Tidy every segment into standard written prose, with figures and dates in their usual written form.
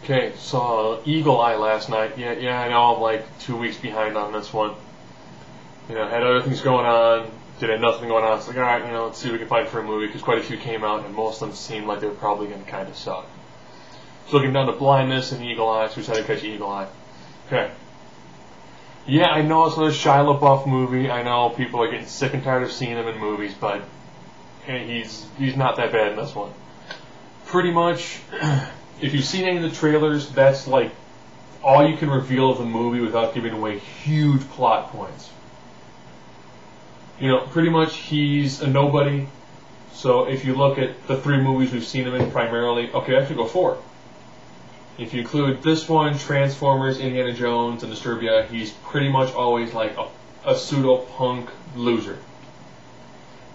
Okay, saw Eagle Eye last night. Yeah, I know I'm like 2 weeks behind on this one. Had other things going on. Had nothing going on. It's like, alright, let's see what we can find for a movie, because quite a few came out, and most of them seemed like they were probably going to kind of suck. So looking down to Blindness and Eagle Eye, so we decided to catch Eagle Eye. Okay. Yeah, I know it's another Shia LaBeouf movie. I know people are getting sick and tired of seeing him in movies, but he's not that bad in this one. Pretty much, if you've seen any of the trailers, that's like all you can reveal of the movie without giving away huge plot points. Pretty much he's a nobody. So if you look at the 3 movies we've seen him in primarily, okay, actually go 4. If you include this one, Transformers, Indiana Jones, and Disturbia, he's pretty much always like a pseudo-punk loser.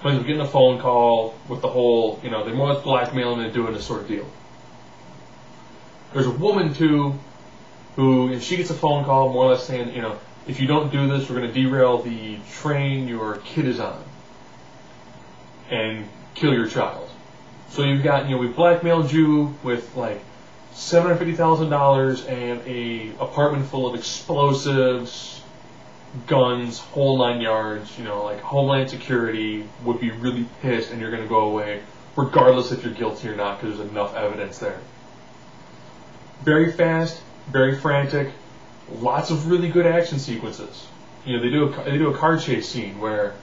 Ends up getting a phone call with the whole, they're more or less blackmailing and doing this sort of deal. There's a woman, too, who, she gets a phone call more or less saying, if you don't do this, we're going to derail the train your kid is on and kill your child. So you've got, we've blackmailed you with like $750,000 and a apartment full of explosives, guns, whole 9 yards. Like Homeland Security would be really pissed, and you're going to go away, regardless if you're guilty or not, because there's enough evidence there. Very fast, very frantic, lots of really good action sequences. They do a car chase scene where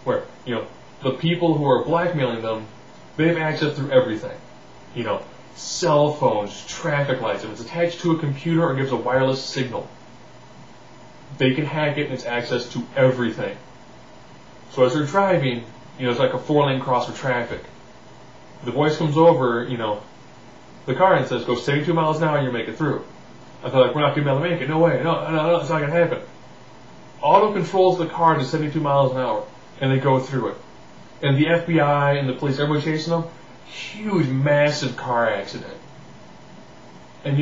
the people who are blackmailing them, they have access through everything. Cell phones, traffic lights. If it's attached to a computer or gives a wireless signal, they can hack it and it's access to everything. So as they're driving, it's like a 4-lane cross for traffic. The voice comes over, the car and says, go 72 miles an hour and you make it through. I thought, like, we're not going to be able to make it. No way. No, it's not going to happen. Auto controls the car to 72 miles an hour, and they go through it. And the FBI and the police, everybody chasing them, huge, massive car accident. And,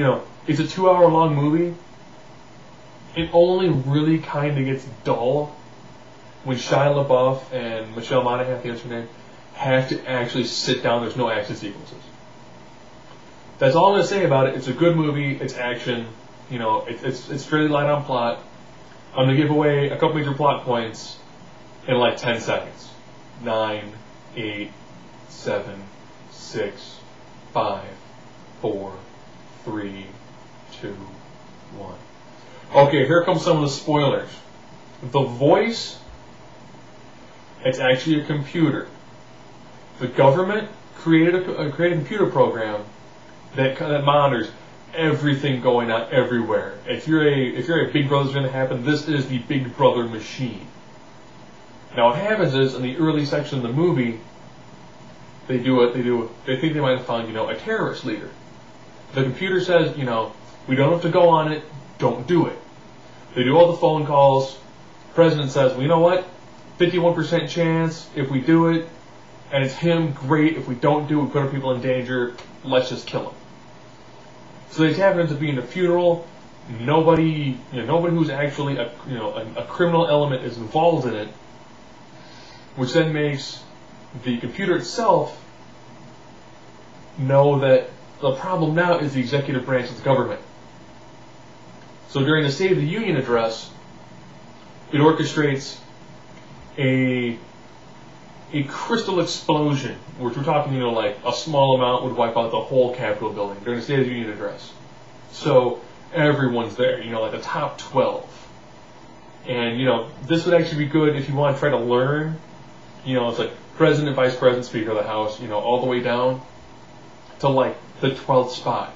it's a 2-hour-long movie. It only really kind of gets dull when Shia LaBeouf and Michelle Monaghan, I think that's her name, have to actually sit down. There's no action sequences. That's all I'm going to say about it. It's a good movie. It's action. It's fairly light on plot. I'm going to give away a couple major plot points in like 10 seconds. 9, 8, 7, 6, 5, 4, 3, 2, 1. Okay, here come some of the spoilers. The voice, it's actually a computer. The government created a computer program that monitors everything going on everywhere. If you're a Big Brother's going to happen, this is the Big Brother machine. Now what happens is, in the early section of the movie, they think they might have found, a terrorist leader. The computer says, we don't have to go on it, don't do it. They do all the phone calls. The president says, well, you know what? 51% chance if we do it, and it's him, great. If we don't do it, we put our people in danger, let's just kill him. So they tap into being a funeral. Nobody who's actually a criminal element is involved in it, which then makes the computer itself know that the problem now is the executive branch of the government. So during the State of the Union address, it orchestrates a crystal explosion, which we're talking, like a small amount would wipe out the whole Capitol building during the State of the Union address. So everyone's there, like the top 12. And, this would actually be good if you want to try to learn, it's like President, Vice President, Speaker of the House, all the way down to like the 12th spot.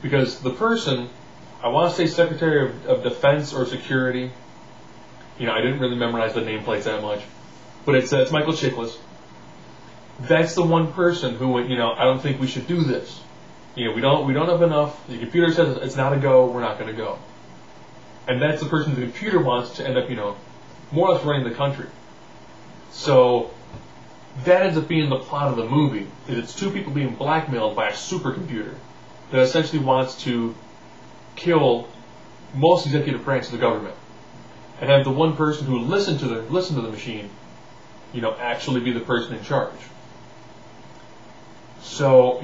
Because the person, I want to say Secretary of Defense or Security, I didn't really memorize the nameplates that much. But it's Michael Chiklis. That's the one person who went, I don't think we should do this. We don't have enough. The computer says it's not a go, we're not going to go. And that's the person the computer wants to end up, more or less running the country. So that ends up being the plot of the movie. Is it's 2 people being blackmailed by a supercomputer that essentially wants to kill most executive branch of the government, and have the one person who listened to the machine actually be the person in charge. So,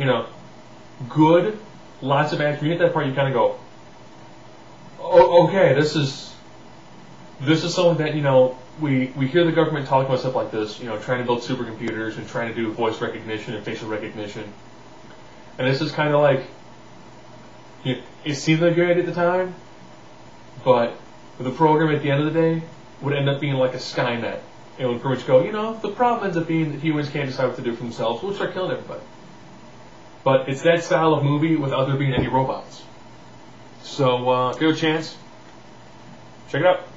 good, lots of action. When you hit that part, you kind of go, oh, okay, this is something that, we hear the government talking about stuff like this, trying to build supercomputers and trying to do voice recognition and facial recognition. And this is kind of like, it seemed like a good idea at the time, but the program at the end of the day would end up being like a Skynet. It would pretty much go, the problem ends up being that humans can't decide what to do for themselves. We'll start killing everybody. But it's that style of movie without there being any robots. So, if you have a chance, check it out.